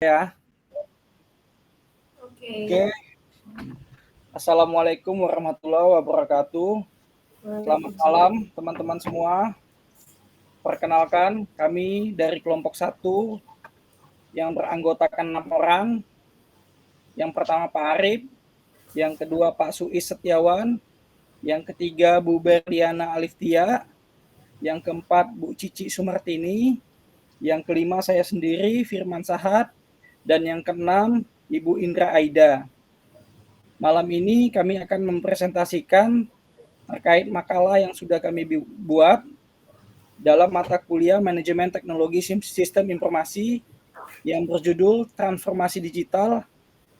Ya, Oke, oke. Assalamualaikum warahmatullahi wabarakatuh. Selamat Waalaikumsalam. malam teman-teman semua. Perkenalkan, kami dari kelompok 1 yang beranggotakan 6 orang. Yang pertama Pak Arif, yang kedua Pak Suis Setiawan, yang ketiga Bu Berliana Aliftia, yang keempat Bu Cici Sumartini, yang kelima saya sendiri Firman Sahat, dan yang keenam Ibu Indra Aida. Malam ini kami akan mempresentasikan terkait makalah yang sudah kami buat dalam mata kuliah Manajemen Teknologi Sistem Informasi yang berjudul Transformasi Digital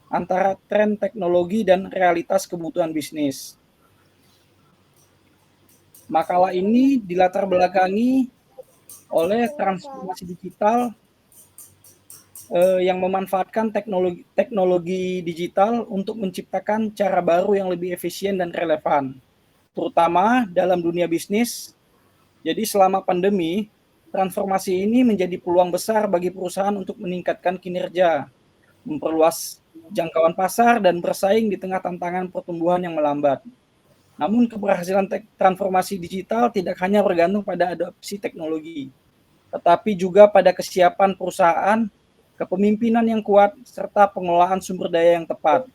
Antara Tren Teknologi dan Realitas Kebutuhan Bisnis. Makalah ini dilatar belakangi oleh transformasi digital yang memanfaatkan teknologi digital untuk menciptakan cara baru yang lebih efisien dan relevan, terutama dalam dunia bisnis. Jadi selama pandemi, transformasi ini menjadi peluang besar bagi perusahaan untuk meningkatkan kinerja, memperluas jangkauan pasar, dan bersaing di tengah tantangan pertumbuhan yang melambat. Namun keberhasilan transformasi digital tidak hanya bergantung pada adopsi teknologi, tetapi juga pada kesiapan perusahaan, kepemimpinan yang kuat, serta pengelolaan sumber daya yang tepat.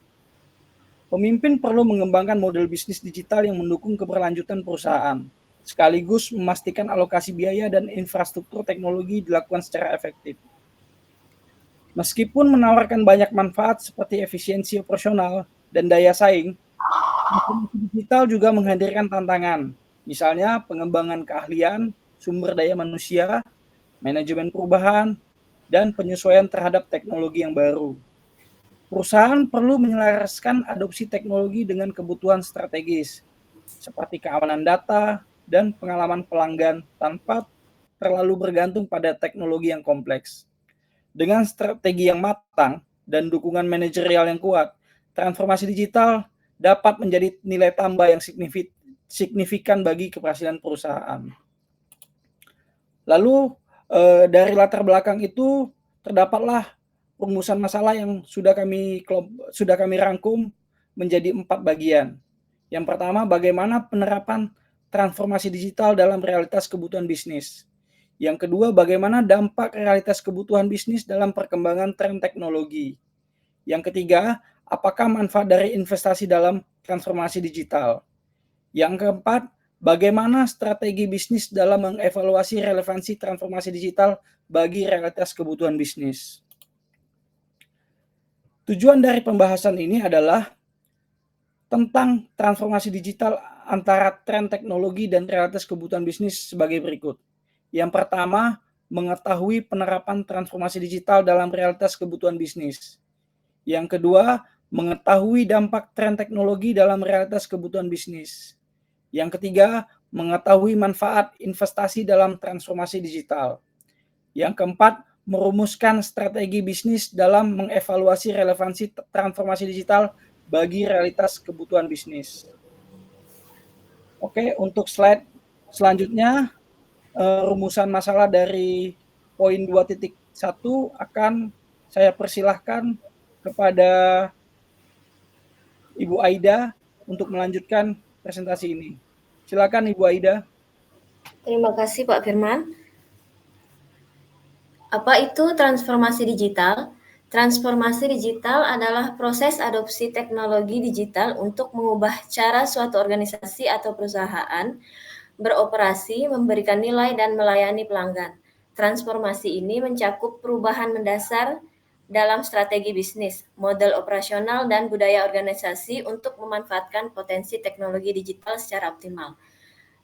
Pemimpin perlu mengembangkan model bisnis digital yang mendukung keberlanjutan perusahaan, sekaligus memastikan alokasi biaya dan infrastruktur teknologi dilakukan secara efektif. Meskipun menawarkan banyak manfaat seperti efisiensi operasional dan daya saing, transformasi digital juga menghadirkan tantangan, misalnya pengembangan keahlian, sumber daya manusia, manajemen perubahan, dan penyesuaian terhadap teknologi yang baru. Perusahaan perlu menyelaraskan adopsi teknologi dengan kebutuhan strategis, seperti keamanan data dan pengalaman pelanggan tanpa terlalu bergantung pada teknologi yang kompleks. Dengan strategi yang matang dan dukungan manajerial yang kuat, transformasi digital dapat menjadi nilai tambah yang signifikan bagi keberhasilan perusahaan. Lalu dari latar belakang itu terdapatlah rumusan masalah yang sudah kami rangkum menjadi 4 bagian. Yang pertama, bagaimana penerapan transformasi digital dalam realitas kebutuhan bisnis. Yang kedua, bagaimana dampak realitas kebutuhan bisnis dalam perkembangan tren teknologi. Yang ketiga, apakah manfaat dari investasi dalam transformasi digital. Yang keempat, bagaimana strategi bisnis dalam mengevaluasi relevansi transformasi digital bagi realitas kebutuhan bisnis. Tujuan dari pembahasan ini adalah tentang transformasi digital antara tren teknologi dan realitas kebutuhan bisnis sebagai berikut. Yang pertama, mengetahui penerapan transformasi digital dalam realitas kebutuhan bisnis. Yang kedua, mengetahui dampak tren teknologi dalam realitas kebutuhan bisnis. Yang ketiga, mengetahui manfaat investasi dalam transformasi digital. Yang keempat, merumuskan strategi bisnis dalam mengevaluasi relevansi transformasi digital bagi realitas kebutuhan bisnis. Oke, untuk slide selanjutnya, rumusan masalah dari poin 2.1 akan saya persilahkan kepada Ibu Aida untuk melanjutkan presentasi ini. Silakan Ibu Aida. Terima kasih Pak Firman. Apa itu transformasi digital? Transformasi digital adalah proses adopsi teknologi digital untuk mengubah cara suatu organisasi atau perusahaan beroperasi, memberikan nilai, dan melayani pelanggan. Transformasi ini mencakup perubahan mendasar dalam strategi bisnis, model operasional, dan budaya organisasi untuk memanfaatkan potensi teknologi digital secara optimal.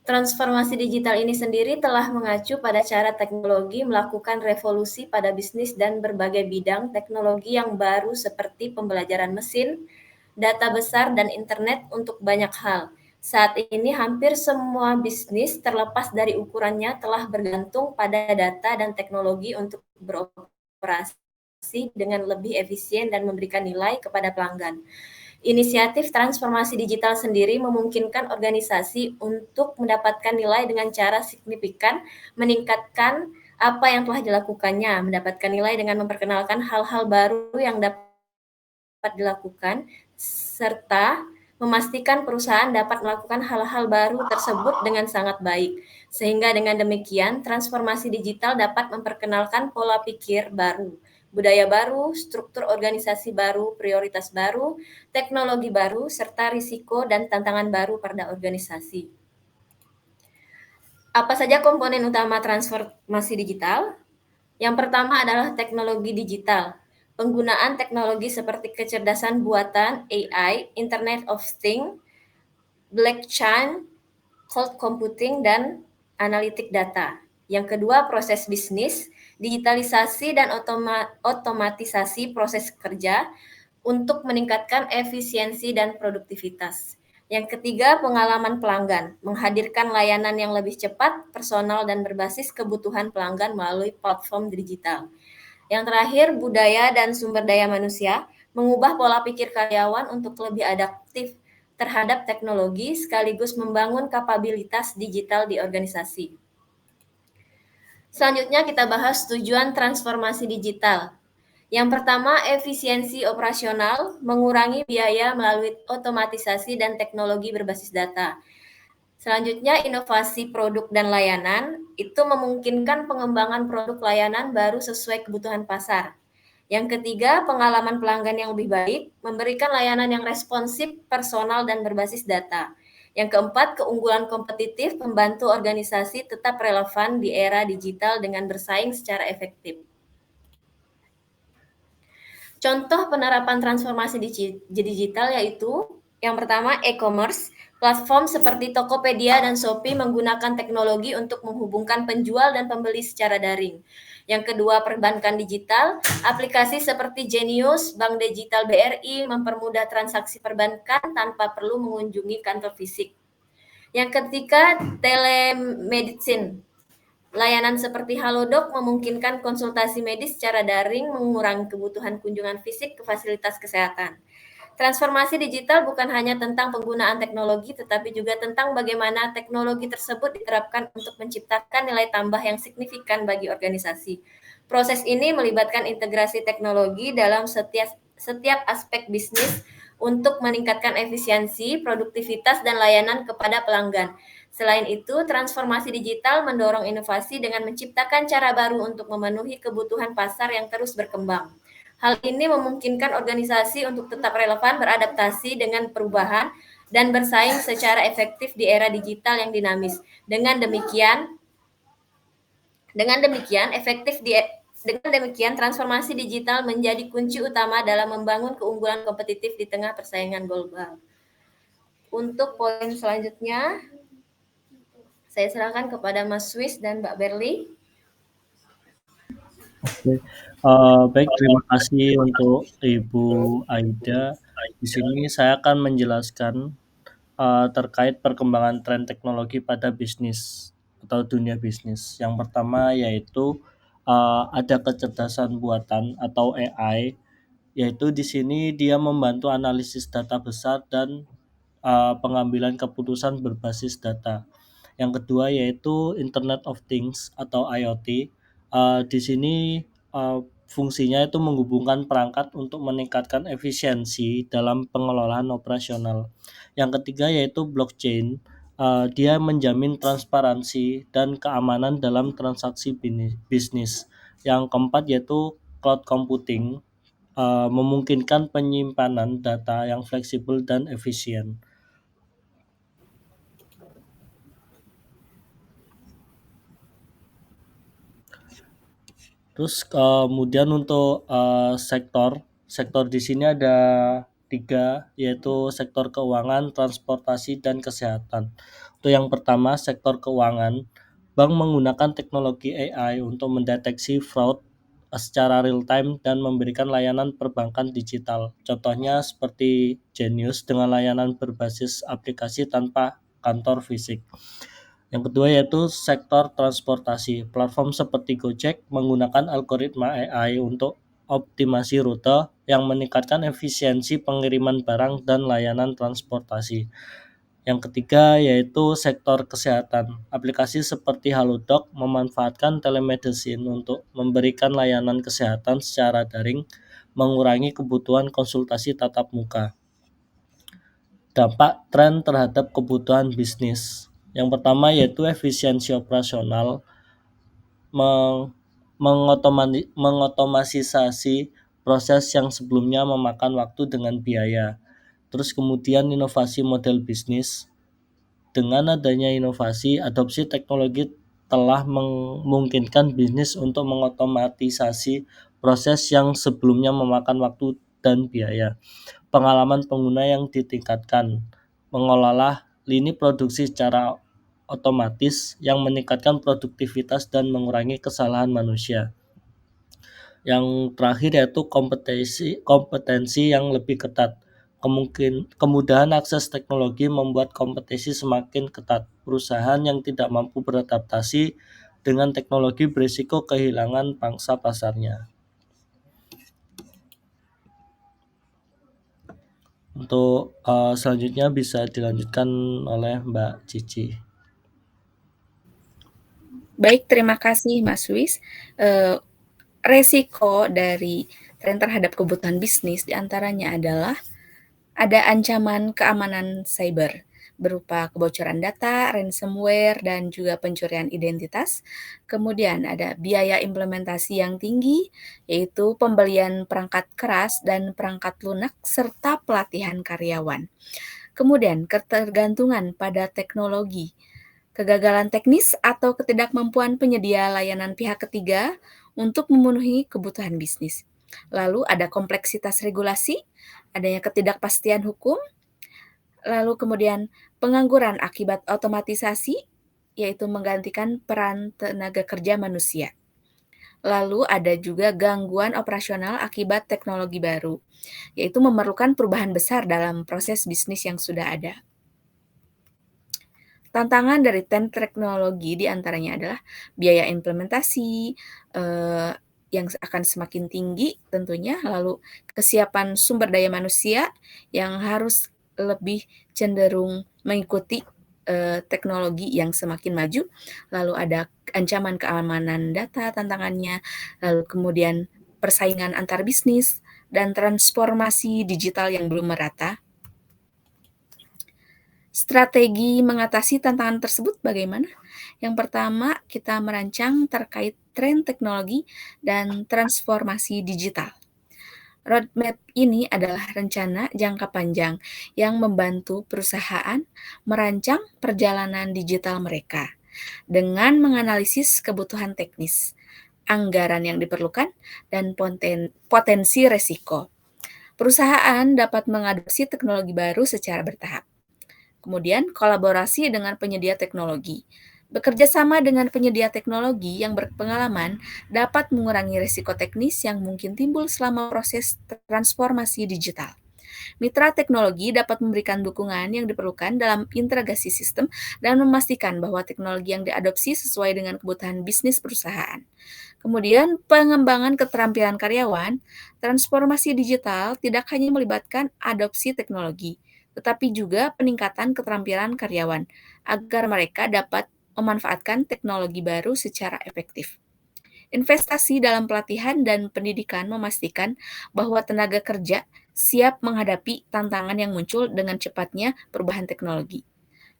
Transformasi digital ini sendiri telah mengacu pada cara teknologi melakukan revolusi pada bisnis dan berbagai bidang teknologi yang baru seperti pembelajaran mesin, data besar, dan internet untuk banyak hal. Saat ini hampir semua bisnis terlepas dari ukurannya telah bergantung pada data dan teknologi untuk beroperasi dengan lebih efisien dan memberikan nilai kepada pelanggan. Inisiatif transformasi digital sendiri memungkinkan organisasi untuk mendapatkan nilai dengan cara signifikan, meningkatkan apa yang telah dilakukannya, mendapatkan nilai dengan memperkenalkan hal-hal baru yang dapat dilakukan, serta memastikan perusahaan dapat melakukan hal-hal baru tersebut dengan sangat baik. Sehingga dengan demikian, transformasi digital dapat memperkenalkan pola pikir baru, budaya baru, struktur organisasi baru, prioritas baru, teknologi baru, serta risiko dan tantangan baru pada organisasi. Apa saja komponen utama transformasi digital? Yang pertama adalah teknologi digital. Penggunaan teknologi seperti kecerdasan buatan (AI), Internet of Things, blockchain, cloud computing, dan analitik data. Yang kedua, proses bisnis, digitalisasi dan otomatisasi proses kerja untuk meningkatkan efisiensi dan produktivitas. Yang ketiga, pengalaman pelanggan, menghadirkan layanan yang lebih cepat, personal, dan berbasis kebutuhan pelanggan melalui platform digital. Yang terakhir, budaya dan sumber daya manusia, mengubah pola pikir karyawan untuk lebih adaptif terhadap teknologi sekaligus membangun kapabilitas digital di organisasi. Selanjutnya kita bahas tujuan transformasi digital. Yang pertama, efisiensi operasional, mengurangi biaya melalui otomatisasi dan teknologi berbasis data. Selanjutnya, inovasi produk dan layanan, itu memungkinkan pengembangan produk layanan baru sesuai kebutuhan pasar. Yang ketiga, pengalaman pelanggan yang lebih baik, memberikan layanan yang responsif, personal, dan berbasis data. Yang keempat, keunggulan kompetitif, membantu organisasi tetap relevan di era digital dengan bersaing secara efektif. Contoh penerapan transformasi digital yaitu yang pertama e-commerce, platform seperti Tokopedia dan Shopee menggunakan teknologi untuk menghubungkan penjual dan pembeli secara daring. Yang kedua, perbankan digital, aplikasi seperti Genius, Bank Digital BRI mempermudah transaksi perbankan tanpa perlu mengunjungi kantor fisik. Yang ketiga, telemedicine. Layanan seperti Halodoc memungkinkan konsultasi medis secara daring, mengurangi kebutuhan kunjungan fisik ke fasilitas kesehatan. Transformasi digital bukan hanya tentang penggunaan teknologi, tetapi juga tentang bagaimana teknologi tersebut diterapkan untuk menciptakan nilai tambah yang signifikan bagi organisasi. Proses ini melibatkan integrasi teknologi dalam setiap aspek bisnis untuk meningkatkan efisiensi, produktivitas, dan layanan kepada pelanggan. Selain itu, transformasi digital mendorong inovasi dengan menciptakan cara baru untuk memenuhi kebutuhan pasar yang terus berkembang. Hal ini memungkinkan organisasi untuk tetap relevan, beradaptasi dengan perubahan, dan bersaing secara efektif di era digital yang dinamis. Dengan demikian, transformasi digital menjadi kunci utama dalam membangun keunggulan kompetitif di tengah persaingan global. Untuk poin selanjutnya, saya serahkan kepada Mas Swiss dan Mbak Berli. Oke, baik, terima kasih untuk Ibu Aida. Di sini saya akan menjelaskan terkait perkembangan tren teknologi pada bisnis atau dunia bisnis. Yang pertama yaitu ada kecerdasan buatan atau AI, yaitu di sini dia membantu analisis data besar dan pengambilan keputusan berbasis data. Yang kedua yaitu Internet of Things atau IoT. Di sini fungsinya itu menghubungkan perangkat untuk meningkatkan efisiensi dalam pengelolaan operasional. Yang ketiga yaitu blockchain. Dia menjamin transparansi dan keamanan dalam transaksi bisnis. Yang keempat yaitu cloud computing, memungkinkan penyimpanan data yang fleksibel dan efisien. Terus kemudian untuk sektor di sini ada 3, yaitu sektor keuangan, transportasi, dan kesehatan. Untuk yang pertama, sektor keuangan, bank menggunakan teknologi AI untuk mendeteksi fraud secara real time dan memberikan layanan perbankan digital. Contohnya seperti Genius dengan layanan berbasis aplikasi tanpa kantor fisik. Yang kedua yaitu sektor transportasi. Platform seperti Gojek menggunakan algoritma AI untuk optimasi rute yang meningkatkan efisiensi pengiriman barang dan layanan transportasi. Yang ketiga yaitu sektor kesehatan. Aplikasi seperti Halodoc memanfaatkan telemedicine untuk memberikan layanan kesehatan secara daring, mengurangi kebutuhan konsultasi tatap muka. Dampak tren terhadap kebutuhan bisnis. Yang pertama yaitu efisiensi operasional, mengotomatisasi proses yang sebelumnya memakan waktu dengan biaya. Terus kemudian inovasi model bisnis. Dengan adanya inovasi, adopsi teknologi telah memungkinkan bisnis untuk mengotomatisasi proses yang sebelumnya memakan waktu dan biaya. Pengalaman pengguna yang ditingkatkan, mengelola lini produksi secara otomatis yang meningkatkan produktivitas dan mengurangi kesalahan manusia. Yang terakhir yaitu kompetensi yang lebih ketat. Kemudahan akses teknologi membuat kompetisi semakin ketat. Perusahaan yang tidak mampu beradaptasi dengan teknologi berisiko kehilangan pangsa pasarnya. Untuk selanjutnya bisa dilanjutkan oleh Mbak Cici. Baik, terima kasih Mas Wis. Resiko dari tren terhadap kebutuhan bisnis diantaranya adalah ada ancaman keamanan cyber berupa kebocoran data, ransomware, dan juga pencurian identitas. Kemudian ada biaya implementasi yang tinggi, yaitu pembelian perangkat keras dan perangkat lunak, serta pelatihan karyawan. Kemudian ketergantungan pada teknologi, kegagalan teknis atau ketidakmampuan penyedia layanan pihak ketiga untuk memenuhi kebutuhan bisnis. Lalu ada kompleksitas regulasi, adanya ketidakpastian hukum, lalu kemudian pengangguran akibat otomatisasi, yaitu menggantikan peran tenaga kerja manusia. Lalu ada juga gangguan operasional akibat teknologi baru, yaitu memerlukan perubahan besar dalam proses bisnis yang sudah ada. Tantangan dari tren teknologi diantaranya adalah biaya implementasi yang akan semakin tinggi tentunya, lalu kesiapan sumber daya manusia yang harus lebih cenderung mengikuti teknologi yang semakin maju, lalu ada ancaman keamanan data tantangannya, lalu kemudian persaingan antar bisnis, dan transformasi digital yang belum merata. Strategi mengatasi tantangan tersebut bagaimana? Yang pertama, kita merancang terkait tren teknologi dan transformasi digital. Roadmap ini adalah rencana jangka panjang yang membantu perusahaan merancang perjalanan digital mereka dengan menganalisis kebutuhan teknis, anggaran yang diperlukan, dan potensi resiko. Perusahaan dapat mengadopsi teknologi baru secara bertahap. Kemudian, kolaborasi dengan penyedia teknologi. Bekerja sama dengan penyedia teknologi yang berpengalaman dapat mengurangi risiko teknis yang mungkin timbul selama proses transformasi digital. Mitra teknologi dapat memberikan dukungan yang diperlukan dalam integrasi sistem dan memastikan bahwa teknologi yang diadopsi sesuai dengan kebutuhan bisnis perusahaan. Kemudian, pengembangan keterampilan karyawan, transformasi digital tidak hanya melibatkan adopsi teknologi, tetapi juga peningkatan keterampilan karyawan agar mereka dapat memanfaatkan teknologi baru secara efektif. Investasi dalam pelatihan dan pendidikan memastikan bahwa tenaga kerja siap menghadapi tantangan yang muncul dengan cepatnya perubahan teknologi.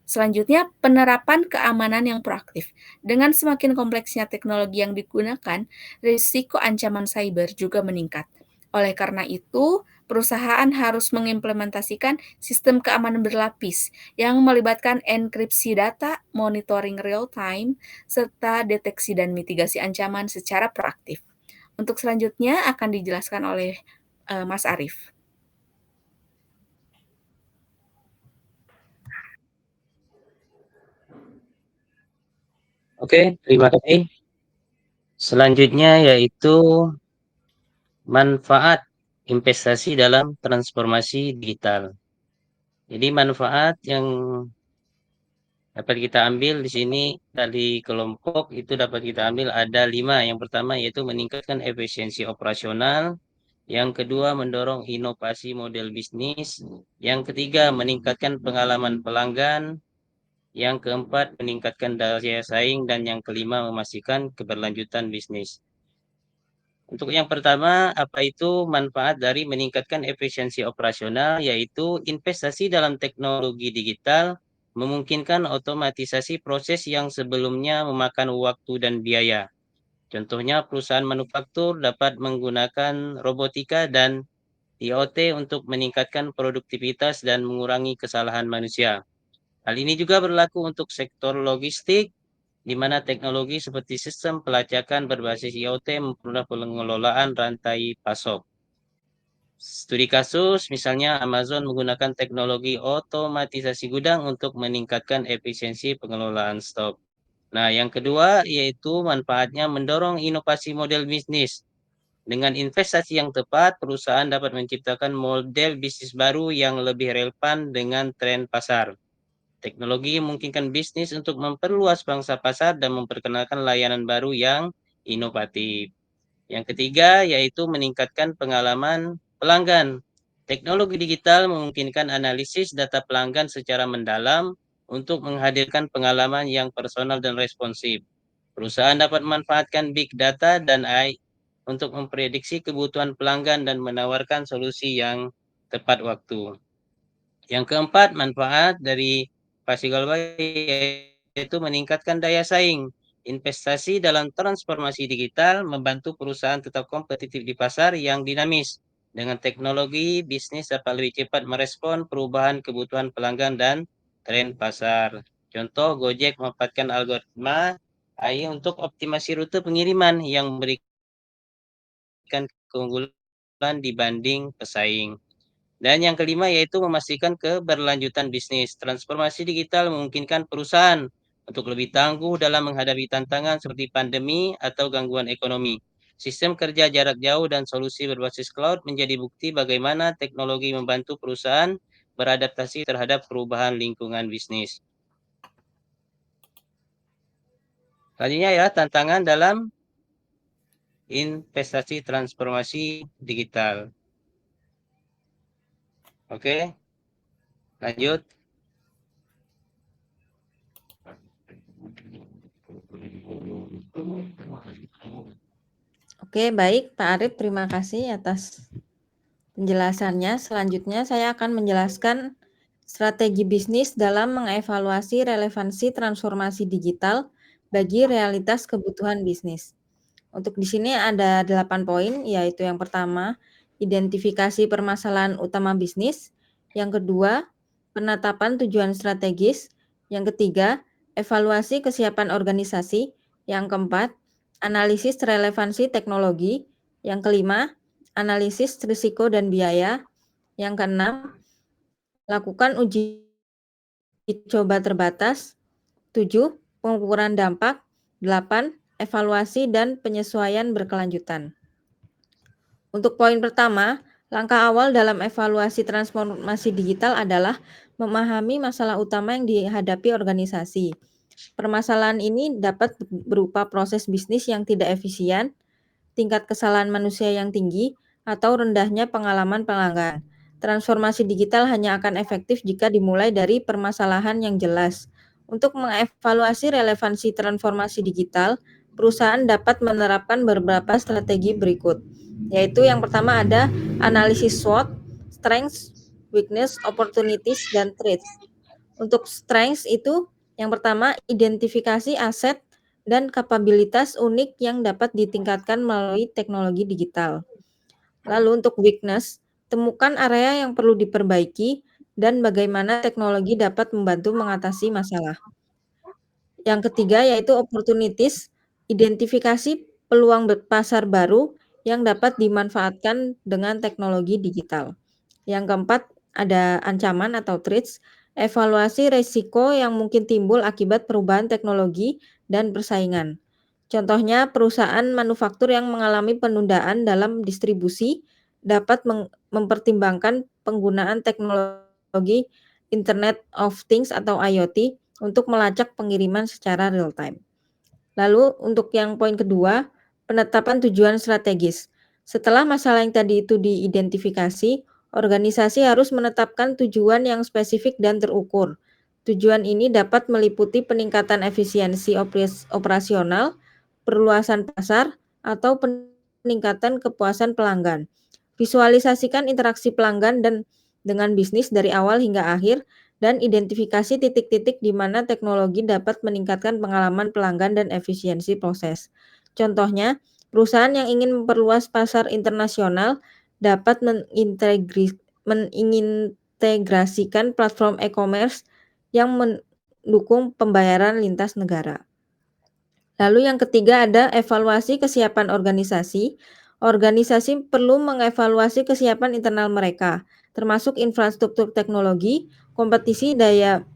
Selanjutnya, penerapan keamanan yang proaktif. Dengan semakin kompleksnya teknologi yang digunakan, risiko ancaman cyber juga meningkat. Oleh karena itu, perusahaan harus mengimplementasikan sistem keamanan berlapis yang melibatkan enkripsi data, monitoring real-time, serta deteksi dan mitigasi ancaman secara proaktif. Untuk selanjutnya akan dijelaskan oleh Mas Arief. Oke, terima kasih. Selanjutnya yaitu manfaat investasi dalam transformasi digital. Jadi manfaat yang dapat kita ambil di sini dari kelompok itu dapat kita ambil ada 5. Yang pertama yaitu meningkatkan efisiensi operasional. Yang kedua, mendorong inovasi model bisnis. Yang ketiga, meningkatkan pengalaman pelanggan. Yang keempat, meningkatkan daya saing. Dan yang kelima, memastikan keberlanjutan bisnis. Untuk yang pertama, apa itu manfaat dari meningkatkan efisiensi operasional, yaitu investasi dalam teknologi digital memungkinkan otomatisasi proses yang sebelumnya memakan waktu dan biaya. Contohnya, perusahaan manufaktur dapat menggunakan robotika dan IoT untuk meningkatkan produktivitas dan mengurangi kesalahan manusia. Hal ini juga berlaku untuk sektor logistik, di mana teknologi seperti sistem pelacakan berbasis IoT mempermudah pengelolaan rantai pasok. Studi kasus, misalnya Amazon menggunakan teknologi otomatisasi gudang untuk meningkatkan efisiensi pengelolaan stok. Nah, yang kedua yaitu manfaatnya mendorong inovasi model bisnis. Dengan investasi yang tepat, perusahaan dapat menciptakan model bisnis baru yang lebih relevan dengan tren pasar. Teknologi memungkinkan bisnis untuk memperluas pangsa pasar dan memperkenalkan layanan baru yang inovatif. Yang ketiga yaitu meningkatkan pengalaman pelanggan. Teknologi digital memungkinkan analisis data pelanggan secara mendalam untuk menghadirkan pengalaman yang personal dan responsif. Perusahaan dapat memanfaatkan big data dan AI untuk memprediksi kebutuhan pelanggan dan menawarkan solusi yang tepat waktu. Yang keempat, manfaat dari Pasi Global yaitu meningkatkan daya saing. Investasi dalam transformasi digital membantu perusahaan tetap kompetitif di pasar yang dinamis. Dengan teknologi, bisnis dapat lebih cepat merespon perubahan kebutuhan pelanggan dan tren pasar. Contoh, Gojek memanfaatkan algoritma AI untuk optimasi rute pengiriman yang memberikan keunggulan dibanding pesaing. Dan yang kelima yaitu memastikan keberlanjutan bisnis. Transformasi digital memungkinkan perusahaan untuk lebih tangguh dalam menghadapi tantangan seperti pandemi atau gangguan ekonomi. Sistem kerja jarak jauh dan solusi berbasis cloud menjadi bukti bagaimana teknologi membantu perusahaan beradaptasi terhadap perubahan lingkungan bisnis. Selanjutnya ya, tantangan dalam investasi transformasi digital. Oke, lanjut. Oke, baik Pak Arif, terima kasih atas penjelasannya. Selanjutnya saya akan menjelaskan strategi bisnis dalam mengevaluasi relevansi transformasi digital bagi realitas kebutuhan bisnis. Untuk di sini ada 8 poin, yaitu yang pertama, identifikasi permasalahan utama bisnis. Yang kedua, penetapan tujuan strategis. Yang ketiga, evaluasi kesiapan organisasi. Yang keempat, analisis relevansi teknologi. Yang kelima, analisis risiko dan biaya. Yang keenam, lakukan uji coba terbatas. 7, pengukuran dampak. 8, evaluasi dan penyesuaian berkelanjutan. Untuk poin pertama, langkah awal dalam evaluasi transformasi digital adalah memahami masalah utama yang dihadapi organisasi. Permasalahan ini dapat berupa proses bisnis yang tidak efisien, tingkat kesalahan manusia yang tinggi, atau rendahnya pengalaman pelanggan. Transformasi digital hanya akan efektif jika dimulai dari permasalahan yang jelas. Untuk mengevaluasi relevansi transformasi digital, perusahaan dapat menerapkan beberapa strategi berikut, yaitu yang pertama ada analisis SWOT, strengths, weakness, opportunities, dan threats. Untuk strengths itu yang pertama identifikasi aset dan kapabilitas unik yang dapat ditingkatkan melalui teknologi digital. Lalu untuk weakness, temukan area yang perlu diperbaiki dan bagaimana teknologi dapat membantu mengatasi masalah. Yang ketiga yaitu opportunities, identifikasi peluang pasar baru yang dapat dimanfaatkan dengan teknologi digital. Yang keempat ada ancaman atau threats, evaluasi risiko yang mungkin timbul akibat perubahan teknologi dan persaingan. Contohnya perusahaan manufaktur yang mengalami penundaan dalam distribusi dapat mempertimbangkan penggunaan teknologi Internet of Things atau IoT untuk melacak pengiriman secara real time. Lalu untuk yang poin kedua, penetapan tujuan strategis. Setelah masalah yang tadi itu diidentifikasi, organisasi harus menetapkan tujuan yang spesifik dan terukur. Tujuan ini dapat meliputi peningkatan efisiensi operasional, perluasan pasar, atau peningkatan kepuasan pelanggan. Visualisasikan interaksi pelanggan dan dengan bisnis dari awal hingga akhir, dan identifikasi titik-titik di mana teknologi dapat meningkatkan pengalaman pelanggan dan efisiensi proses. Contohnya, perusahaan yang ingin memperluas pasar internasional dapat mengintegrasikan platform e-commerce yang mendukung pembayaran lintas negara. Lalu yang ketiga ada evaluasi kesiapan organisasi. Organisasi perlu mengevaluasi kesiapan internal mereka, termasuk infrastruktur teknologi, kompetisi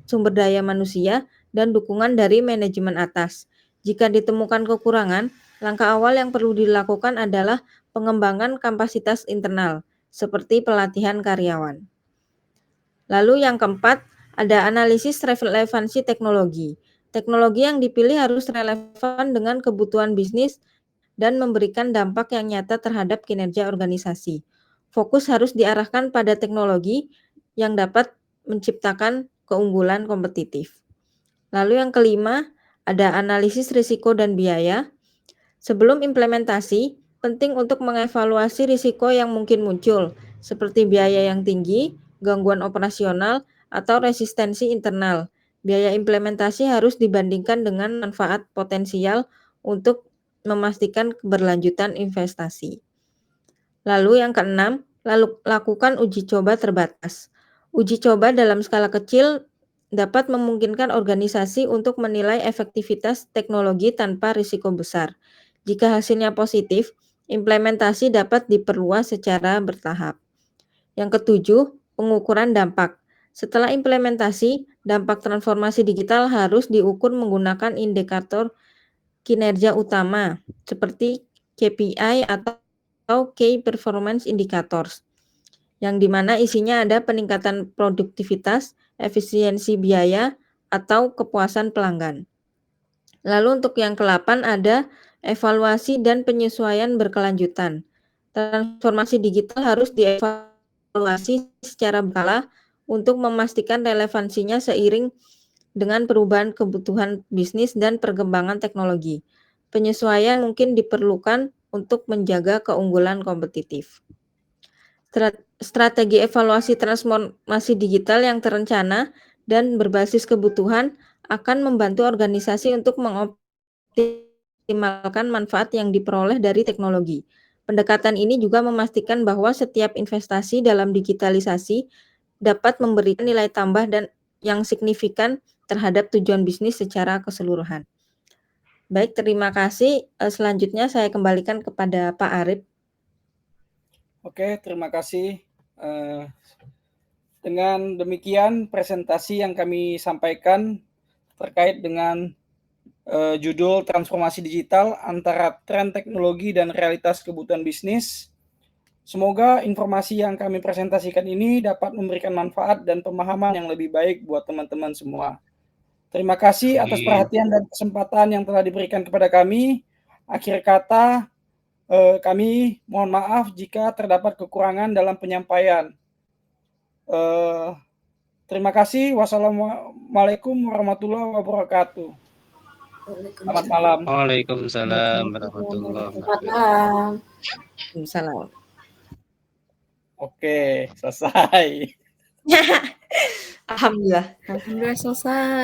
sumber daya manusia, dan dukungan dari manajemen atas. Jika ditemukan kekurangan, langkah awal yang perlu dilakukan adalah pengembangan kapasitas internal, seperti pelatihan karyawan. Lalu yang keempat, ada analisis relevansi teknologi. Teknologi yang dipilih harus relevan dengan kebutuhan bisnis dan memberikan dampak yang nyata terhadap kinerja organisasi. Fokus harus diarahkan pada teknologi yang dapat menciptakan keunggulan kompetitif. Lalu yang kelima, ada analisis risiko dan biaya. Sebelum implementasi, penting untuk mengevaluasi risiko yang mungkin muncul, seperti biaya yang tinggi, gangguan operasional, atau resistensi internal. Biaya implementasi harus dibandingkan dengan manfaat potensial untuk memastikan keberlanjutan investasi. Lalu yang keenam, lakukan uji coba terbatas. Uji coba dalam skala kecil dapat memungkinkan organisasi untuk menilai efektivitas teknologi tanpa risiko besar. Jika hasilnya positif, implementasi dapat diperluas secara bertahap. Yang ketujuh, pengukuran dampak. Setelah implementasi, dampak transformasi digital harus diukur menggunakan indikator kinerja utama seperti KPI atau Key Performance Indicators, yang dimana isinya ada peningkatan produktivitas, efisiensi biaya, atau kepuasan pelanggan. Lalu untuk yang ke-8 ada evaluasi dan penyesuaian berkelanjutan. Transformasi digital harus dievaluasi secara berkala untuk memastikan relevansinya seiring dengan perubahan kebutuhan bisnis dan perkembangan teknologi. Penyesuaian mungkin diperlukan untuk menjaga keunggulan kompetitif. Strategi evaluasi transformasi digital yang terencana dan berbasis kebutuhan akan membantu organisasi untuk mengoptimalkan manfaat yang diperoleh dari teknologi. Pendekatan ini juga memastikan bahwa setiap investasi dalam digitalisasi dapat memberikan nilai tambah dan yang signifikan terhadap tujuan bisnis secara keseluruhan. Baik, terima kasih. Selanjutnya saya kembalikan kepada Pak Arif. Oke, terima kasih. Dengan demikian presentasi yang kami sampaikan terkait dengan judul transformasi digital antara tren teknologi dan realitas kebutuhan bisnis. Semoga informasi yang kami presentasikan ini dapat memberikan manfaat dan pemahaman yang lebih baik buat teman-teman semua. Terima kasih atas perhatian dan kesempatan yang telah diberikan kepada kami. Akhir kata, kami mohon maaf jika terdapat kekurangan dalam penyampaian. Terima kasih. Wassalamualaikum warahmatullahi wabarakatuh. Selamat malam. Waalaikumsalam warahmatullahi wabarakatuh. Waalaikumsalam. Oke, selesai. Alhamdulillah. Alhamdulillah selesai.